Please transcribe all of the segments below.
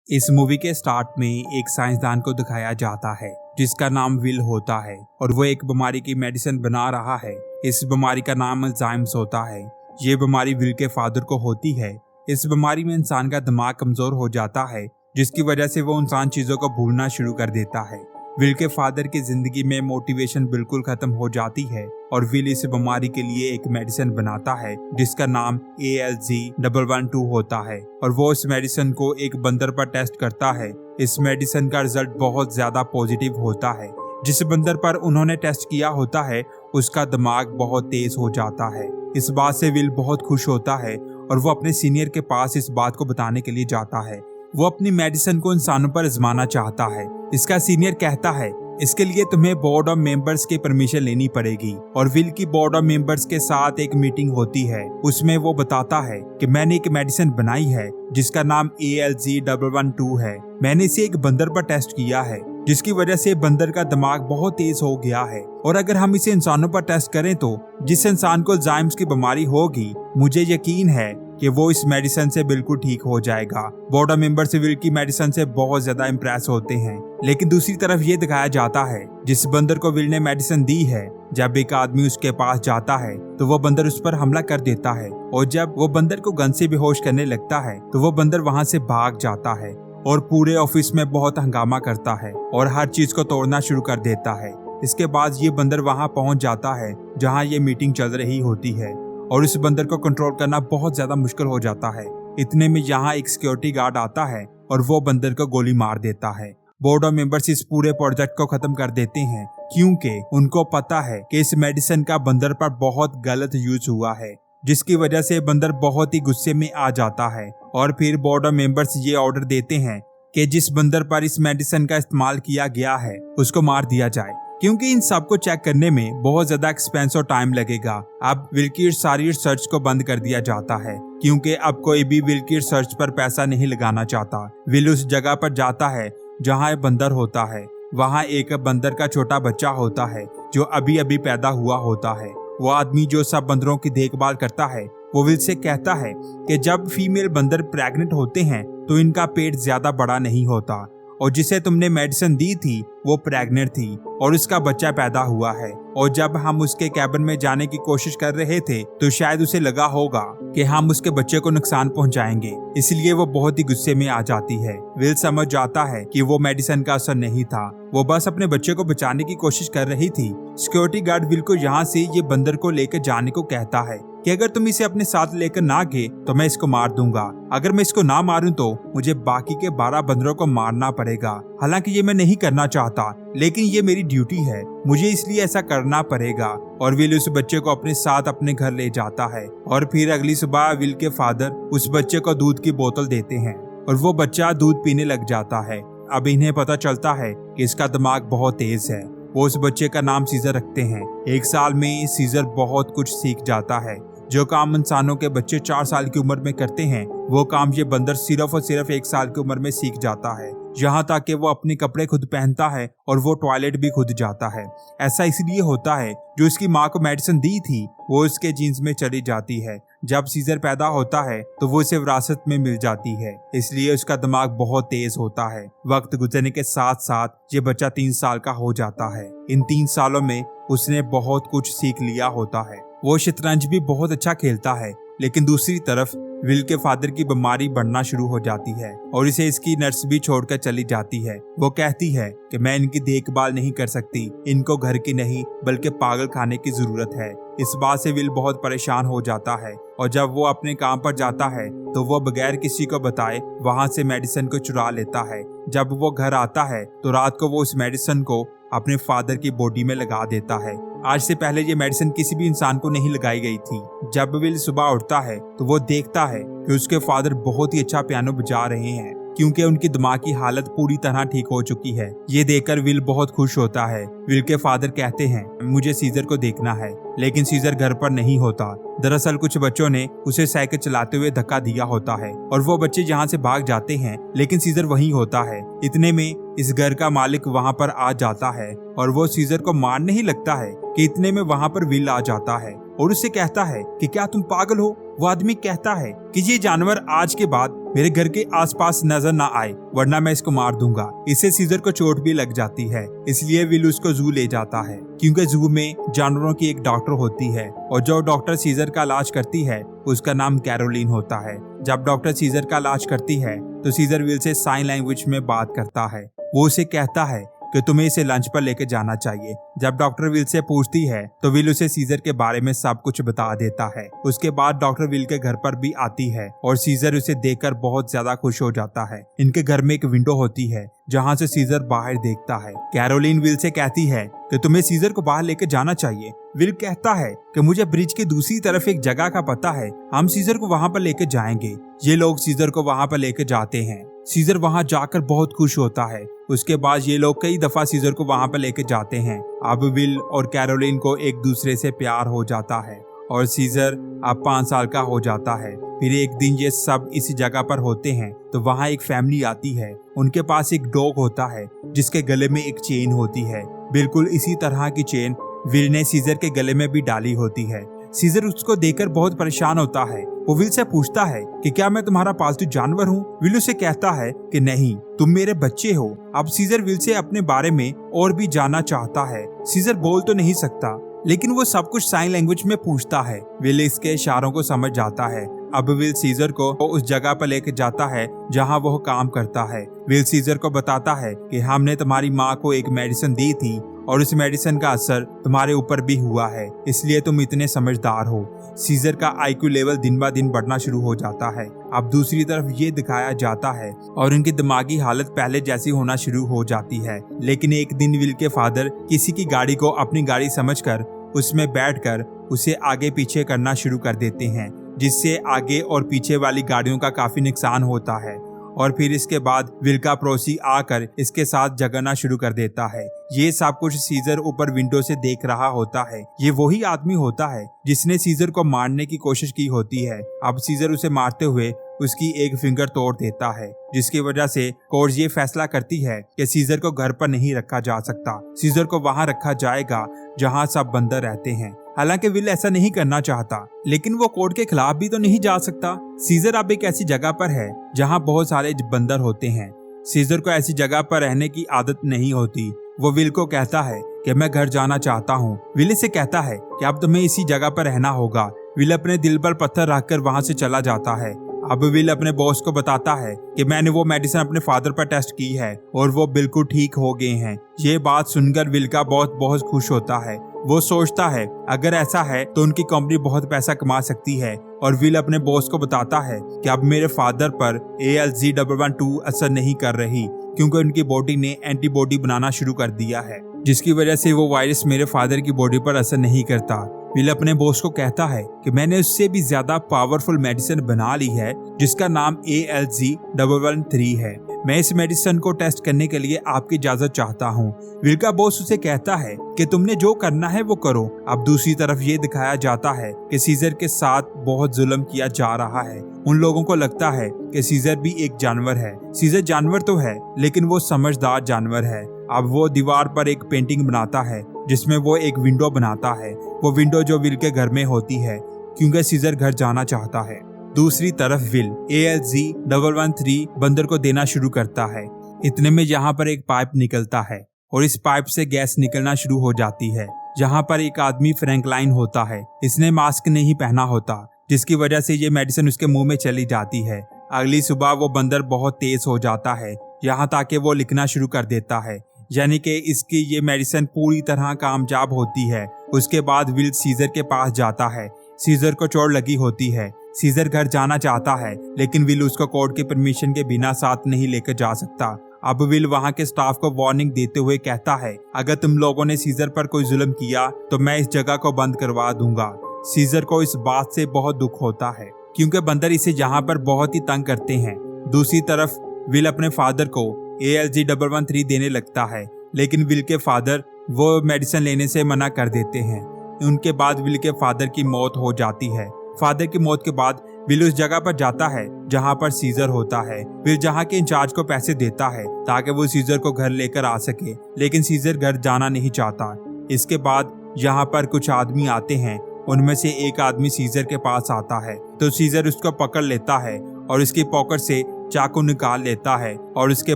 इस मूवी के स्टार्ट में एक साइंसदान को दिखाया जाता है जिसका नाम विल होता है और वो एक बीमारी की मेडिसिन बना रहा है। इस बीमारी का नाम अल्जाइमर्स होता है। ये बीमारी विल के फादर को होती है। इस बीमारी में इंसान का दिमाग कमजोर हो जाता है जिसकी वजह से वो इंसान चीजों को भूलना शुरू कर देता है। विल के फादर की जिंदगी में मोटिवेशन बिल्कुल खत्म हो जाती है और विल इस बीमारी के लिए एक मेडिसिन बनाता है जिसका नाम ALZ-112 होता है और वो इस मेडिसिन को एक बंदर पर टेस्ट करता है। इस मेडिसिन का रिजल्ट बहुत ज्यादा पॉजिटिव होता है। जिस बंदर पर उन्होंने टेस्ट किया होता है उसका दिमाग बहुत तेज हो जाता है। इस बात से विल बहुत खुश होता है और वो अपने सीनियर के पास इस बात को बताने के लिए जाता है। वो अपनी मेडिसिन को इंसानों पर आजमाना चाहता है। इसका सीनियर कहता है इसके लिए तुम्हें बोर्ड ऑफ मेंबर्स की परमिशन लेनी पड़ेगी और विल की बोर्ड ऑफ मेंबर्स के साथ एक मीटिंग होती है। उसमें वो बताता है कि मैंने एक मेडिसिन बनाई है जिसका नाम ALZ-112 है। मैंने इसे एक बंदर पर टेस्ट किया है जिसकी वजह से बंदर का दिमाग बहुत तेज हो गया है और अगर हम इसे इंसानों पर टेस्ट करें तो जिस इंसान को अल्जाइमर्स की बीमारी होगी मुझे यकीन है कि वो इस मेडिसिन से बिल्कुल ठीक हो जाएगा। बोर्ड ऑफ मेंबर्स विल की मेडिसिन से बहुत ज्यादा इम्प्रेस होते हैं, लेकिन दूसरी तरफ ये दिखाया जाता है जिस बंदर को विल ने मेडिसिन दी है जब एक आदमी उसके पास जाता है तो वो बंदर उस पर हमला कर देता है और जब वो बंदर को गन से बेहोश करने लगता है तो वो बंदर वहाँ से भाग जाता है और पूरे ऑफिस में बहुत हंगामा करता है और हर चीज को तोड़ना शुरू कर देता है। इसके बाद ये बंदर वहाँ पहुँच जाता है जहाँ ये मीटिंग चल रही होती है और इस बंदर को कंट्रोल करना बहुत ज्यादा मुश्किल हो जाता है। इतने में यहाँ एक सिक्योरिटी गार्ड आता है और वो बंदर को गोली मार देता है। बोर्ड ऑफ मेंबर्स इस पूरे प्रोजेक्ट को खत्म कर देते हैं क्योंकि उनको पता है कि इस मेडिसिन का बंदर पर बहुत गलत यूज हुआ है जिसकी वजह से बंदर बहुत ही गुस्से में आ जाता है और फिर बोर्ड ऑफ मेंबर्स ये ऑर्डर देते हैं कि जिस बंदर पर इस मेडिसिन का इस्तेमाल किया गया है उसको मार दिया जाए क्योंकि इन सब को चेक करने में बहुत ज्यादा एक्सपेंस और टाइम लगेगा। अब विल की सारी रिसर्च को बंद कर दिया जाता है क्योंकि अब कोई भी विल की रिसर्च पर पैसा नहीं लगाना चाहता। विल उस जगह पर जाता है जहाँ एक बंदर होता है। वहाँ एक बंदर का छोटा बच्चा होता है जो अभी अभी पैदा हुआ होता है। वो आदमी जो सब बंदरों की देखभाल करता है वो विल से कहता है कि जब फीमेल बंदर प्रेग्नेंट होते हैं तो इनका पेट ज्यादा बड़ा नहीं होता और जिसे तुमने मेडिसिन दी थी वो प्रेग्नेंट थी और उसका बच्चा पैदा हुआ है और जब हम उसके कैबिन में जाने की कोशिश कर रहे थे तो शायद उसे लगा होगा कि हम उसके बच्चे को नुकसान पहुंचाएंगे, इसलिए वो बहुत ही गुस्से में आ जाती है। विल समझ जाता है कि वो मेडिसिन का असर नहीं था, वो बस अपने बच्चे को बचाने की कोशिश कर रही थी। सिक्योरिटी गार्ड विल को यहाँ से ये बंदर को लेकर जाने को कहता है कि अगर तुम इसे अपने साथ लेकर ना गए तो मैं इसको मार दूंगा। अगर मैं इसको ना मारूं तो मुझे बाकी के 12 बंदरों को मारना पड़ेगा। हालांकि ये मैं नहीं करना चाहता लेकिन ये मेरी ड्यूटी है, मुझे इसलिए ऐसा करना पड़ेगा। और विल उस बच्चे को अपने साथ अपने घर ले जाता है और फिर अगली सुबह विल के फादर उस बच्चे को दूध की बोतल देते हैं और वो बच्चा दूध पीने लग जाता है। अब इन्हें पता चलता है कि इसका दिमाग बहुत तेज है। वो उस बच्चे का नाम सीजर रखते हैं। 1 साल में सीजर बहुत कुछ सीख जाता है। जो काम इंसानों के बच्चे 4 साल की उम्र में करते हैं वो काम ये बंदर सिर्फ और सिर्फ 1 साल की उम्र में सीख जाता है। यहाँ तक कि वो अपने कपड़े खुद पहनता है और वो टॉयलेट भी खुद जाता है। ऐसा इसलिए होता है जो इसकी माँ को मेडिसिन दी थी वो उसके जीन्स में चली जाती है। जब सीजर पैदा होता है तो वो इसे विरासत में मिल जाती है, इसलिए उसका दिमाग बहुत तेज होता है। वक्त गुजरने के साथ साथ ये बच्चा 3 साल का हो जाता है। इन 3 सालों में उसने बहुत कुछ सीख लिया होता है। वो शतरंज भी बहुत अच्छा खेलता है, लेकिन दूसरी तरफ विल के फादर की बीमारी बढ़ना शुरू हो जाती है और इसे इसकी नर्स भी छोड़कर चली जाती है। वो कहती है कि मैं इनकी देखभाल नहीं कर सकती, इनको घर की नहीं बल्कि पागल खाने की जरूरत है। इस बात से विल बहुत परेशान हो जाता है और जब वो अपने काम पर जाता है तो वो बगैर किसी को बताए वहाँ से मेडिसिन को चुरा लेता है। जब वो घर आता है तो रात को वो उस मेडिसिन को अपने फादर की बॉडी में लगा देता है। आज से पहले ये मेडिसिन किसी भी इंसान को नहीं लगाई गई थी। जब विल सुबह उठता है तो वो देखता है कि उसके फादर बहुत ही अच्छा पियानो बजा रहे हैं क्योंकि उनकी दिमाग की हालत पूरी तरह ठीक हो चुकी है। ये देखकर विल बहुत खुश होता है। विल के फादर कहते हैं मुझे सीजर को देखना है, लेकिन सीजर घर पर नहीं होता। दरअसल कुछ बच्चों ने उसे साइकिल चलाते हुए धक्का दिया होता है और वो बच्चे यहाँ से भाग जाते हैं, लेकिन सीजर वहीं होता है। इतने में इस घर का मालिक वहाँ पर आ जाता है और वो सीजर को मारने ही लगता है कि इतने में वहाँ पर विल आ जाता है और उससे कहता है कि क्या तुम पागल हो। वो आदमी कहता है कि ये जानवर आज के बाद मेरे घर के आसपास नजर ना आए वरना मैं इसको मार दूंगा। इससे सीजर को चोट भी लग जाती है, इसलिए विल उसको जू ले जाता है क्योंकि जू में जानवरों की एक डॉक्टर होती है और जो डॉक्टर सीजर का इलाज करती है उसका नाम कैरोलिन होता है। जब डॉक्टर सीजर का इलाज करती है तो Caesar will say sign language में बात करता है। वो उसे कहता है कि तुम्हें इसे लंच पर लेकर जाना चाहिए। जब डॉक्टर विल से पूछती है तो विल उसे सीजर के बारे में सब कुछ बता देता है। उसके बाद डॉक्टर विल के घर पर भी आती है और सीजर उसे देखकर बहुत ज्यादा खुश हो जाता है। इनके घर में एक विंडो होती है जहाँ से सीजर बाहर देखता है। कैरोलिन विल से कहती है कि तुम्हें सीजर को बाहर लेकर जाना चाहिए। विल कहता है कि मुझे ब्रिज के दूसरी तरफ एक जगह का पता है, हम सीजर को वहाँ पर लेकर जाएंगे। ये लोग सीजर को वहाँ पर लेकर जाते हैं। सीजर वहाँ जाकर बहुत खुश होता है। उसके बाद ये लोग कई दफा सीजर को वहाँ पर लेकर जाते हैं। अब विल और कैरोलिन को एक दूसरे से प्यार हो जाता है और सीजर अब 5 साल का हो जाता है। फिर एक दिन ये सब इसी जगह पर होते हैं तो वहाँ एक फैमिली आती है। उनके पास एक डॉग होता है जिसके गले में एक चेन होती है। बिल्कुल इसी तरह की चेन विल ने सीजर के गले में भी डाली होती है। सीजर उसको देखकर बहुत परेशान होता है। वो विल से पूछता है कि क्या मैं तुम्हारा पालतू जानवर हूँ? विल उसे कहता है कि नहीं, तुम मेरे बच्चे हो। अब सीजर विल से अपने बारे में और भी जानना चाहता है। सीजर बोल तो नहीं सकता लेकिन वो सब कुछ साइन लैंग्वेज में पूछता है। विल इसके इशारों को समझ जाता है। अब विल सीजर को उस जगह पर लेकर जाता है जहाँ वो काम करता है। विल सीजर को बताता है कि हमने तुम्हारी माँ को एक मेडिसिन दी थी और उस मेडिसिन का असर तुम्हारे ऊपर भी हुआ है, इसलिए तुम इतने समझदार हो। सीजर का आईक्यू लेवल दिन ब दिन बढ़ना शुरू हो जाता है। अब दूसरी तरफ ये दिखाया जाता है और उनकी दिमागी हालत पहले जैसी होना शुरू हो जाती है। लेकिन एक दिन विल के फादर किसी की गाड़ी को अपनी गाड़ी समझकर उसमें बैठकर उसे आगे पीछे करना शुरू कर देते हैं, जिससे आगे और पीछे वाली गाड़ियों का काफी नुकसान होता है। और फिर इसके बाद विल का पड़ोसी आकर इसके साथ झगड़ना शुरू कर देता है। ये सब कुछ सीजर ऊपर विंडो से देख रहा होता है। ये वही आदमी होता है जिसने सीजर को मारने की कोशिश की होती है। अब सीजर उसे मारते हुए उसकी एक फिंगर तोड़ देता है, जिसकी वजह से कोर्ट ये फैसला करती है कि सीजर को घर पर नहीं रखा जा सकता। सीजर को वहाँ रखा जाएगा जहाँ सब बंदर रहते हैं। हालांकि विल ऐसा नहीं करना चाहता, लेकिन वो कोर्ट के खिलाफ भी तो नहीं जा सकता। सीजर अब एक ऐसी जगह पर है जहाँ बहुत सारे बंदर होते हैं। सीजर को ऐसी जगह पर रहने की आदत नहीं होती। वो विल को कहता है कि मैं घर जाना चाहता हूँ। विल इसे कहता है कि अब तुम्हें इसी जगह पर रहना होगा। विल अपने दिल पर पत्थर रखकर वहाँ से चला जाता है। अब विल अपने बॉस को बताता है कि मैंने वो मेडिसिन अपने फादर पर टेस्ट की है और वो बिल्कुल ठीक हो गए हैं। ये बात सुनकर विल का बॉस बहुत खुश होता है। वो सोचता है अगर ऐसा है तो उनकी कंपनी बहुत पैसा कमा सकती है। और विल अपने बॉस को बताता है कि अब मेरे फादर पर ALZ112 असर नहीं कर रही क्योंकि उनकी बॉडी ने एंटीबॉडी बनाना शुरू कर दिया है, जिसकी वजह से वो वायरस मेरे फादर की बॉडी पर असर नहीं करता। विल अपने बॉस को कहता है कि मैंने उससे भी ज्यादा पावरफुल मेडिसिन बना ली है जिसका नाम ALZ113 है। मैं इस मेडिसिन को टेस्ट करने के लिए आपकी इजाजत चाहता हूँ। विल का बॉस उसे कहता है कि तुमने जो करना है वो करो। अब दूसरी तरफ ये दिखाया जाता है कि सीजर के साथ बहुत जुल्म किया जा रहा है। उन लोगों को लगता है कि सीजर भी एक जानवर है। सीजर जानवर तो है लेकिन वो समझदार जानवर है। अब वो दीवार पर एक पेंटिंग बनाता है जिसमें वो एक विंडो बनाता है। वो विंडो जो विल के घर में होती है क्योंकि सीजर घर जाना चाहता है। दूसरी तरफ विल ALZ113 बंदर को देना शुरू करता है। इतने में यहाँ पर एक पाइप निकलता है और इस पाइप से गैस निकलना शुरू हो जाती है। यहाँ पर एक आदमी फ्रैंकलाइन होता है। इसने मास्क नहीं पहना होता, जिसकी वजह से ये मेडिसिन उसके मुंह में चली जाती है। अगली सुबह वो बंदर बहुत तेज हो जाता है, यहाँ तक कि वो लिखना शुरू कर देता है, यानी कि इसकी ये मेडिसिन पूरी तरह कामयाब होती है। उसके बाद विल सीजर के पास जाता है। सीजर को चोट लगी होती है। सीजर घर जाना चाहता है लेकिन विल उसको कोर्ट के परमिशन के बिना साथ नहीं लेकर जा सकता। अब विल वहाँ के स्टाफ को वार्निंग देते हुए कहता है अगर तुम लोगों ने सीजर पर कोई जुल्म किया तो मैं इस जगह को बंद करवा दूंगा। सीजर को इस बात से बहुत दुख होता है क्योंकि बंदर इसे यहाँ पर बहुत ही तंग करते हैं। दूसरी तरफ विल अपने फादर को ALZ113 देने लगता है लेकिन विल के फादर वो मेडिसिन लेने से मना कर देते हैं। उनके बाद विल के फादर की मौत हो जाती है। फादर की मौत के बाद विल उस जगह पर जाता है जहाँ पर सीजर होता है। विल जहाँ के इंचार्ज को पैसे देता है ताकि वो सीजर को घर लेकर आ सके, लेकिन सीजर घर जाना नहीं चाहता। इसके बाद यहाँ पर कुछ आदमी आते हैं। उनमें से एक आदमी सीजर के पास आता है तो सीजर उसको पकड़ लेता है और उसकी पॉकेट से चाकू निकाल लेता है। और उसके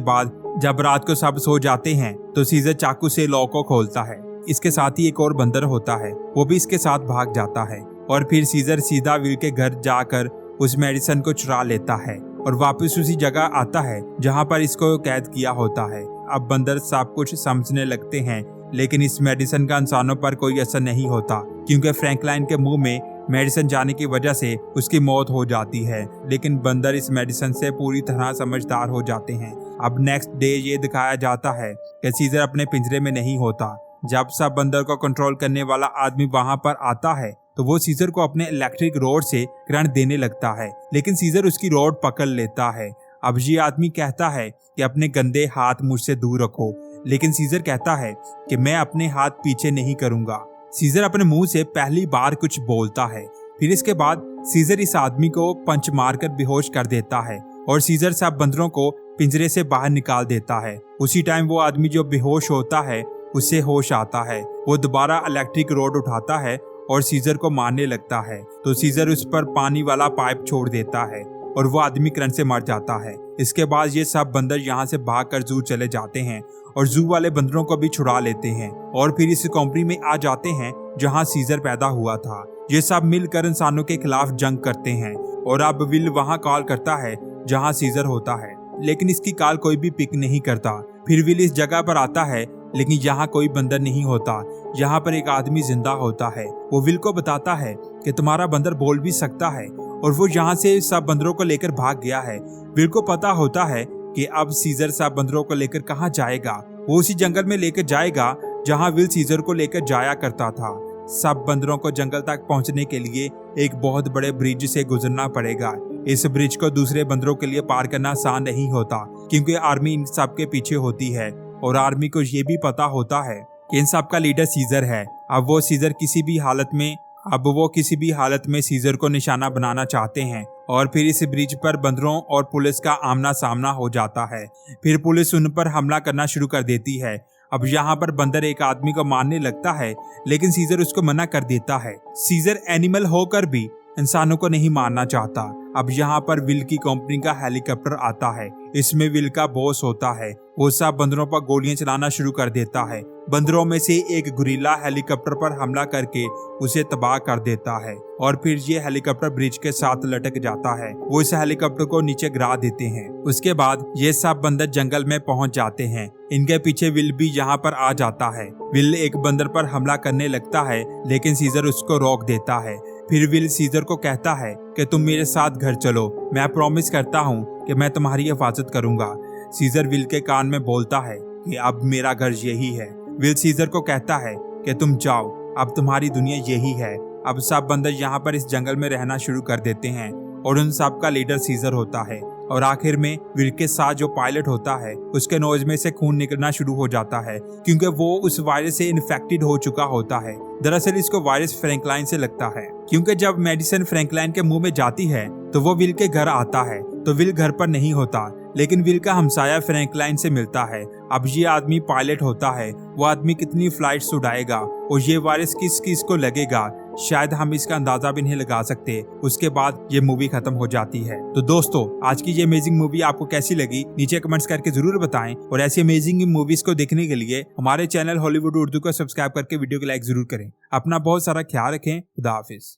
बाद जब रात को सब सो जाते हैं तो सीजर चाकू से लॉक को खोलता है। इसके साथ ही एक और बंदर होता है, वो भी इसके साथ भाग जाता है। और फिर सीजर सीधा विल के घर जाकर उस मेडिसिन को चुरा लेता है और वापस उसी जगह आता है जहाँ पर इसको कैद किया होता है। अब बंदर सब कुछ समझने लगते हैं, लेकिन इस मेडिसिन का इंसानों पर कोई असर नहीं होता, क्योंकि फ्रैंकलाइन के मुंह में मेडिसिन जाने की वजह से उसकी मौत हो जाती है। लेकिन बंदर इस मेडिसिन से पूरी तरह समझदार हो जाते हैं। अब नेक्स्ट डे ये दिखाया जाता है कि सीजर अपने पिंजरे में नहीं होता। जब सब बंदर को कंट्रोल करने वाला आदमी वहां पर आता है तो वो सीजर को अपने इलेक्ट्रिक रोड से करंट देने लगता है, लेकिन सीजर उसकी रोड पकड़ लेता है। अब ये आदमी कहता है कि अपने गंदे हाथ मुझसे दूर रखो, लेकिन सीजर कहता है कि मैं अपने हाथ पीछे नहीं करूंगा। सीजर अपने मुंह से पहली बार कुछ बोलता है। फिर इसके बाद सीजर इस आदमी को पंच मारकर बेहोश कर देता है और सीजर सब बंदरों को पिंजरे से बाहर निकाल देता है। उसी टाइम वो आदमी जो बेहोश होता है उससे होश आता है। वो दोबारा इलेक्ट्रिक रोड उठाता है और सीजर को मारने लगता है, तो सीजर उस पर पानी वाला पाइप छोड़ देता है और वो आदमी करंट से मर जाता है। इसके बाद ये सब बंदर यहाँ से भागकर जू चले जाते हैं और जू वाले बंदरों को भी छुड़ा लेते हैं और फिर इस कंपनी में आ जाते हैं जहाँ सीजर पैदा हुआ था। ये सब मिलकर इंसानों के खिलाफ जंग करते हैं और अब विल वहाँ कॉल करता है जहाँ सीजर होता है, लेकिन इसकी कॉल कोई भी पिक नहीं करता। फिर विल इस जगह पर आता है, लेकिन यहाँ कोई बंदर नहीं होता। यहाँ पर एक आदमी जिंदा होता है। वो विल को बताता है कि तुम्हारा बंदर बोल भी सकता है और वो यहाँ से सब बंदरों को लेकर भाग गया है। विल को पता होता है कि अब सीजर सब बंदरों को लेकर कहाँ जाएगा। वो उसी जंगल में लेकर जाएगा जहाँ विल सीजर को लेकर जाया करता था। सब बंदरों को जंगल तक पहुँचने के लिए एक बहुत बड़े ब्रिज से गुजरना पड़ेगा। इस ब्रिज को दूसरे बंदरों के लिए पार करना आसान नहीं होता, क्योंकि आर्मी इन सब के पीछे होती है और आर्मी को ये भी पता होता है कि इन सब का लीडर सीजर है। अब वो किसी भी हालत में सीजर को निशाना बनाना चाहते हैं और फिर इस ब्रिज पर बंदरों और पुलिस का आमना सामना हो जाता है। फिर पुलिस उन पर हमला करना शुरू कर देती है। अब यहाँ पर बंदर एक आदमी को मारने लगता है, लेकिन सीजर उसको मना कर देता है। सीजर एनिमल होकर भी इंसानों को नहीं मारना चाहता। अब यहाँ पर विल की कंपनी का हेलीकॉप्टर आता है। इसमें विल का बॉस होता है। वो सब बंदरों पर गोलियां चलाना शुरू कर देता है। बंदरों में से एक गुरीला हेलीकॉप्टर पर हमला करके उसे तबाह कर देता है और फिर ये हेलीकॉप्टर ब्रिज के साथ लटक जाता है। वो इस हेलीकॉप्टर को नीचे गिरा देते हैं। उसके बाद ये सब बंदर जंगल में पहुंच जाते हैं। इनके पीछे विल भी यहाँ पर आ जाता है। विल एक बंदर पर हमला करने लगता है, लेकिन सीजर उसको रोक देता है। फिर विल सीजर को कहता है कि तुम मेरे साथ घर चलो, मैं प्रॉमिस करता हूँ कि मैं तुम्हारी हिफाजत करूंगा। सीजर विल के कान में बोलता है कि अब मेरा घर यही है। विल सीजर को कहता है कि तुम जाओ, अब तुम्हारी दुनिया यही है। अब सब बंदर यहाँ पर इस जंगल में रहना शुरू कर देते हैं और उन सब का लीडर सीजर होता है। और आखिर में विल के साथ जो पायलट होता है उसके नोज में से खून निकलना शुरू हो जाता है, क्योंकि वो उस वायरस से इन्फेक्टेड हो चुका होता है। दरअसल इसको वायरस फ्रैंकलाइन से लगता है, क्योंकि जब मेडिसिन फ्रैंकलाइन के मुंह में जाती है तो वो विल के घर आता है, तो विल घर पर नहीं होता, लेकिन विल का हमसाया फ्रैंकलाइन से मिलता है। अब ये आदमी पायलट होता है। वो आदमी कितनी फ्लाइट्स उड़ाएगा और ये वायरस किस किस को लगेगा, शायद हम इसका अंदाजा भी नहीं लगा सकते। उसके बाद ये मूवी खत्म हो जाती है। तो दोस्तों, आज की ये अमेजिंग मूवी आपको कैसी लगी नीचे कमेंट्स करके जरूर बताएं और ऐसी अमेजिंग मूवीज को देखने के लिए हमारे चैनल हॉलीवुड उर्दू को सब्सक्राइब करके वीडियो को लाइक जरूर करें। अपना बहुत सारा ख्याल रखें। खुदा हाफिज।